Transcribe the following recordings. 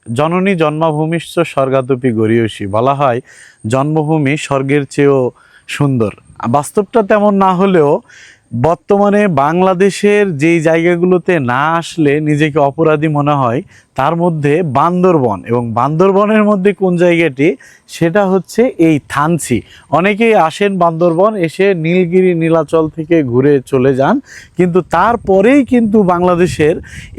জননী জন্মভূমিশ্চ স্বর্গাদপি গরীয়সী, বলা হয় জন্মভূমি স্বর্গের চেয়েও সুন্দর। বাস্তবটা তেমন না হলেও বর্তমানে বাংলাদেশের যেই জায়গাগুলোতে না আসলে নিজেকে অপরাধী মনে হয় তার মধ্যে বান্দরবন, এবং বান্দরবনের মধ্যে কোন জায়গাটি সেটা হচ্ছে এই থানচি। অনেকেই আসেন বান্দরবন, এসে নীলগিরি নীলাচল থেকে ঘুরে চলে যান, কিন্তু তারপরেই কিন্তু বাংলাদেশের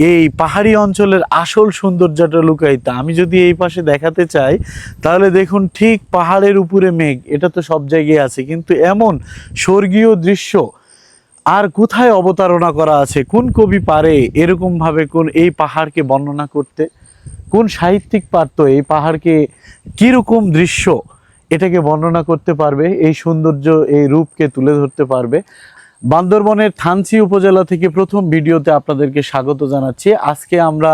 এই পাহাড়ি অঞ্চলের আসল সৌন্দর্যটা লুকায়িত। আমি যদি এই পাশে দেখাতে চাই তাহলে দেখুন, ঠিক পাহাড়ের উপরে মেঘ, এটা তো সব জায়গায় আছে, কিন্তু এমন স্বর্গীয় দৃশ্য আর কোথায় অবতারণা করা আছে? কোন কবি পারে এরকমভাবে এই পাহাড়কে বর্ণনা করতে? কোন সাহিত্যিক পারত এই পাহাড়কে কীরকম দৃশ্য এটাকে বর্ণনা করতে পারবে, এই সৌন্দর্য, এই রূপকে তুলে ধরতে পারবে? বান্দরবনের থানচি উপজেলা থেকে প্রথম ভিডিওতে আপনাদেরকে স্বাগত জানাচ্ছি। আজকে আমরা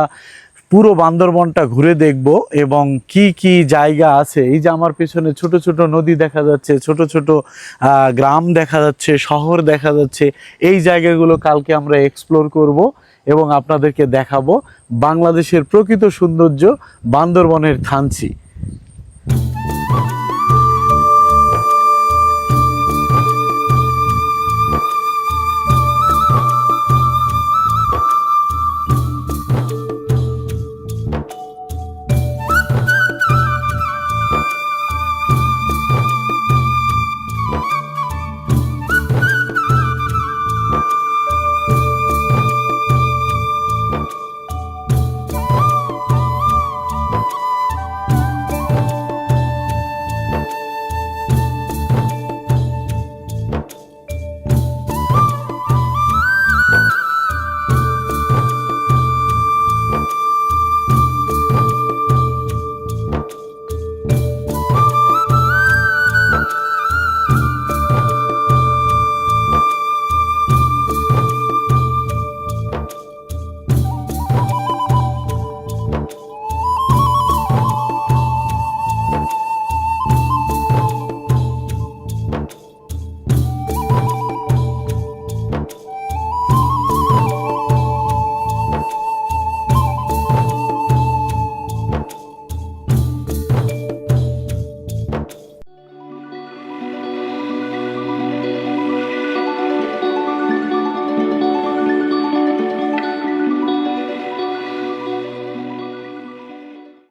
পুরো বান্দরবনটা ঘুরে দেখব এবং কি কি জায়গা আছে। এই যে আমার পেছনে ছোট ছোট নদী দেখা যাচ্ছে, ছোট ছোট গ্রাম দেখা যাচ্ছে, শহর দেখা যাচ্ছে, এই জায়গাগুলো কালকে আমরা এক্সপ্লোর করব এবং আপনাদেরকে দেখাবো বাংলাদেশের প্রকৃত সৌন্দর্য, বান্দরবনের থানচি।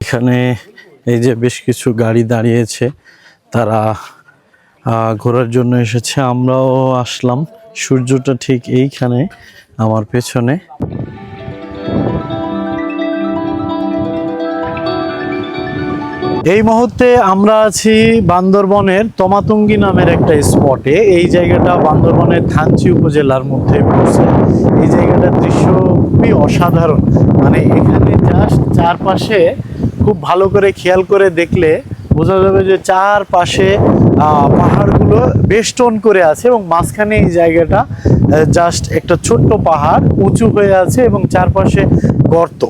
এখানে এই যে বেশ কিছু গাড়ি দাঁড়িয়েছে, তারা ঘোরার জন্য এসেছে। আমরাও আসলাম। সূর্যটা ঠিক এইখানে আমার পেছনে। এই মুহূর্তে আমরা আছি বান্দরবনের তমাতুঙ্গি নামের একটা স্পটে। এই জায়গাটা বান্দরবনের থানচি উপজেলার মধ্যে পড়ছে। এই জায়গাটার দৃশ্য খুবই অসাধারণ। মানে এখানে জাস্ট চারপাশে খুব ভালো করে খেয়াল করে দেখলে বোঝা যাবে যে চারপাশে পাহাড়গুলো বেষ্টন করে আছে এবং মাঝখানে এই জায়গাটা জাস্ট একটা ছোট্ট পাহাড় উঁচু হয়ে আছে এবং চারপাশে গর্ত।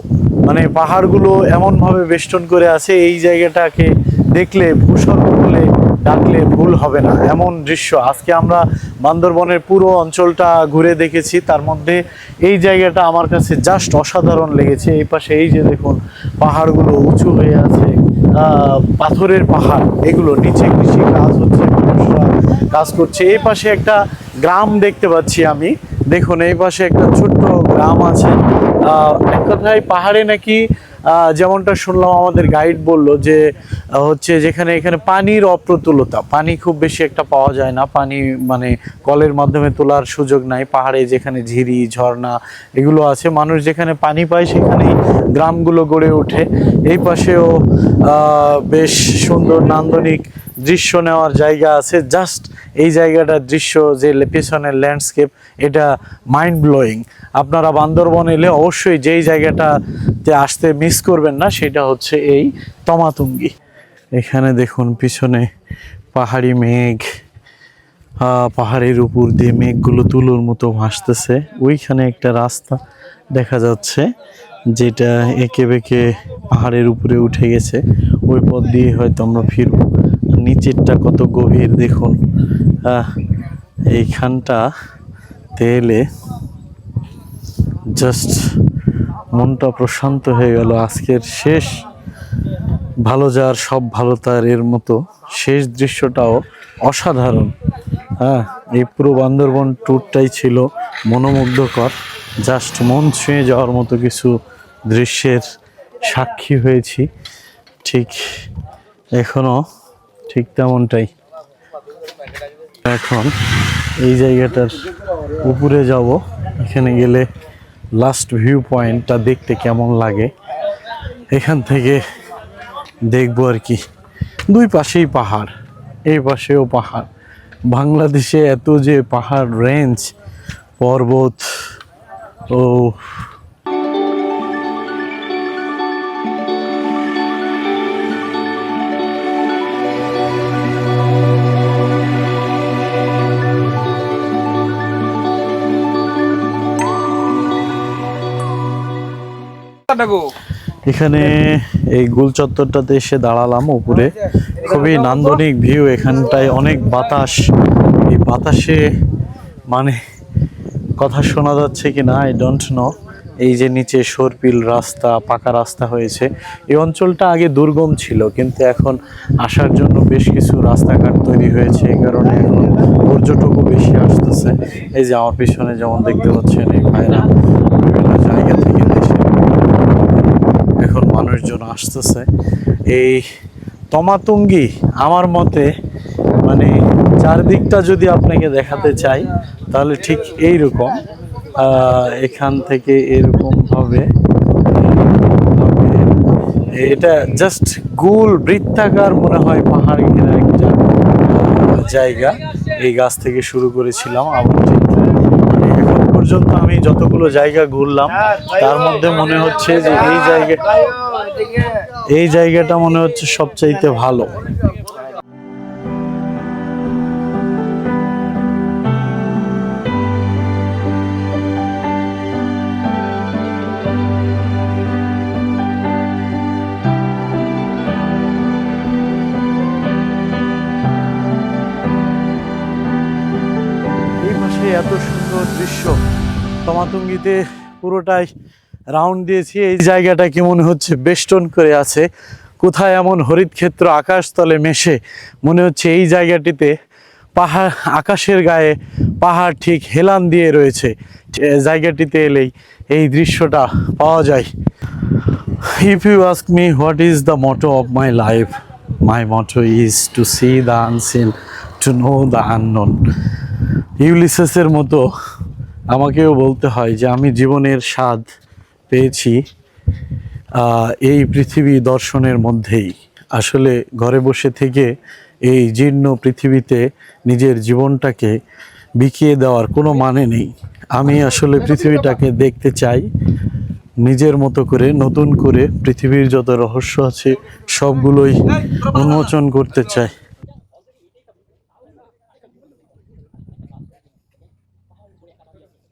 মানে পাহাড়গুলো এমনভাবে বেষ্টন করে আছে, এই জায়গাটাকে দেখলে ভূস্বর্গ বলে ডাকলে ভুল হবে না, এমন দৃশ্য। আজকে আমরা বান্দরবনের পুরো অঞ্চলটা ঘুরে দেখেছি, তার মধ্যে এই জায়গাটা আমার কাছে জাস্ট অসাধারণ লেগেছে। এই পাশে এই যে দেখুন, পাহাড়গুলো উঁচু হয়ে আছে, পাথরের পাহাড়, এগুলো নিচে কৃষি কাজ হচ্ছে, মানুষরা কাজ করছে। এই পাশে একটা গ্রাম দেখতে পাচ্ছি আমি, দেখুন এই পাশে একটা ছোট্ট গ্রাম আছে। এক কথায় পাহাড়ে নাকি যেমনটা শুনলাম, আমাদের গাইড বলল যে হচ্ছে এখানে পানির অপ্রতুলতা, পানি খুব বেশি একটা পাওয়া যায় না, পানি মানে কলের মাধ্যমে তোলার সুযোগ নাই। পাহাড়ে যেখানে ঝিরি ঝর্ণা এগুলো আছে, মানুষ যেখানে পানি পায় সেখানেই গ্রামগুলো গড়ে ওঠে। এই পাশেও বেশ সুন্দর নান্দনিক দৃশ্য নেওয়ার জায়গা আছে। জাস্ট এই জায়গাটার দৃশ্য, যে পেছনের ল্যান্ডস্কেপ, এটা মাইন্ড ব্লোয়িং। আপনারা বান্দরবন এলে অবশ্যই যেই জায়গাটাতে আসতে মিস করবেন না সেটা হচ্ছে এই তমাতুঙ্গি। এখানে দেখুন পিছনে পাহাড়ি মেঘ, পাহাড়ের উপর দিয়ে মেঘগুলো তুলোর মতো ভাসতেছে। ওইখানে একটা রাস্তা দেখা যাচ্ছে যেটা এঁকে বেঁকে পাহাড়ের উপরে উঠে গেছে, ওই পথ দিয়ে হয়তো আমরা ফিরবো। নিচেরটা কত গভীর দেখুন। এইখানটা তেলে জাস্ট মনটা প্রশান্ত হয়ে গেল। আজকের শেষ ভালো যার সব ভালো তার এর মতো শেষ দৃশ্যটাও অসাধারণ। হ্যাঁ, এই পুরো বান্দরবন ট্যুরটাই ছিল মনোমুগ্ধকর। জাস্ট মন ছুঁয়ে যাওয়ার মতো কিছু দৃশ্যের সাক্ষী হয়েছি। ঠিক এখনো ঠিক তেমনটাই। এখন এই জায়গাটার উপরে যাব, এখানে গেলে লাস্ট ভিউ পয়েন্টটা দেখতে কেমন লাগে এখান থেকে দেখবো আর কি। দুই পাশেই পাহাড়, এই পাশেও পাহাড়। বাংলাদেশে এত যে পাহাড় রেঞ্জ, পর্বত, ও এখানে এই গোল চত্বরটাতে এসে দাঁড়ালাম উপরে। খুবই নান্দনিক ভিউ, এখানটায় অনেক বাতাস। এই বাতাসে মানে কথা শোনা যাচ্ছে কিনা আই ডোন্ট নো। এই যে নিচে সরপিল রাস্তা, পাকা রাস্তা হয়েছে। এই অঞ্চলটা আগে দুর্গম ছিল, কিন্তু এখন আসার জন্য বেশ কিছু রাস্তাঘাট তৈরি হয়েছে। এই কারণে এখন পর্যটকও বেশি আসতেছে। এই যে আমার পিছনে যেমন দেখতে পাচ্ছেন, এই ভাইরা বিভিন্ন জায়গা থেকে দেশে এখন মানুষজন আসতেছে। এই তমাতুঙ্গি আমার মতে মানে চারদিকটা যদি আপনাকে দেখাতে চাই তাহলে ঠিক এইরকম। এখান থেকে এরকম ভাবে এটা জাস্ট গোল বৃত্তাকার মনে হয় পাহাড় ঘেরা একটা জায়গা। এই গাছ থেকে শুরু করেছিলাম আবার ঠিক এখন পর্যন্ত আমি যতগুলো জায়গা ঘুরলাম তার মধ্যে মনে হচ্ছে যে এই জায়গাটা মনে হচ্ছে সবচাইতে ভালো। এত সুন্দর দৃশ্য তমাতুঙ্গিতে পুরোটাই রাউন্ড দিয়েছি। এই জায়গাটা কি মনে হচ্ছে বেষ্টন করে আছে, কোথায় এমন হরিত ক্ষেত্র আকাশতলে মেশে। মনে হচ্ছে এই জায়গাটিতে পাহাড়, আকাশের গায়ে পাহাড় ঠিক হেলান দিয়ে রয়েছে। জায়গাটিতে এলেই এই দৃশ্যটা পাওয়া যায়। If you ask me what is the motto of my life, my motto is to see the unseen, to know the unknown. ইউলিসেসের মতো আমাকেও বলতে হয় যে আমি জীবনের স্বাদ পেয়েছি এই পৃথিবী দর্শনের মধ্যেই। আসলে ঘরে বসে থেকে এই জীর্ণ পৃথিবীতে নিজের জীবনটাকে বিকিয়ে দেওয়ার কোনো মানে নেই। আমি আসলে পৃথিবীটাকে দেখতে চাই নিজের মতো করে, নতুন করে। পৃথিবীর যত রহস্য আছে সবগুলোই উন্মোচন করতে চাই।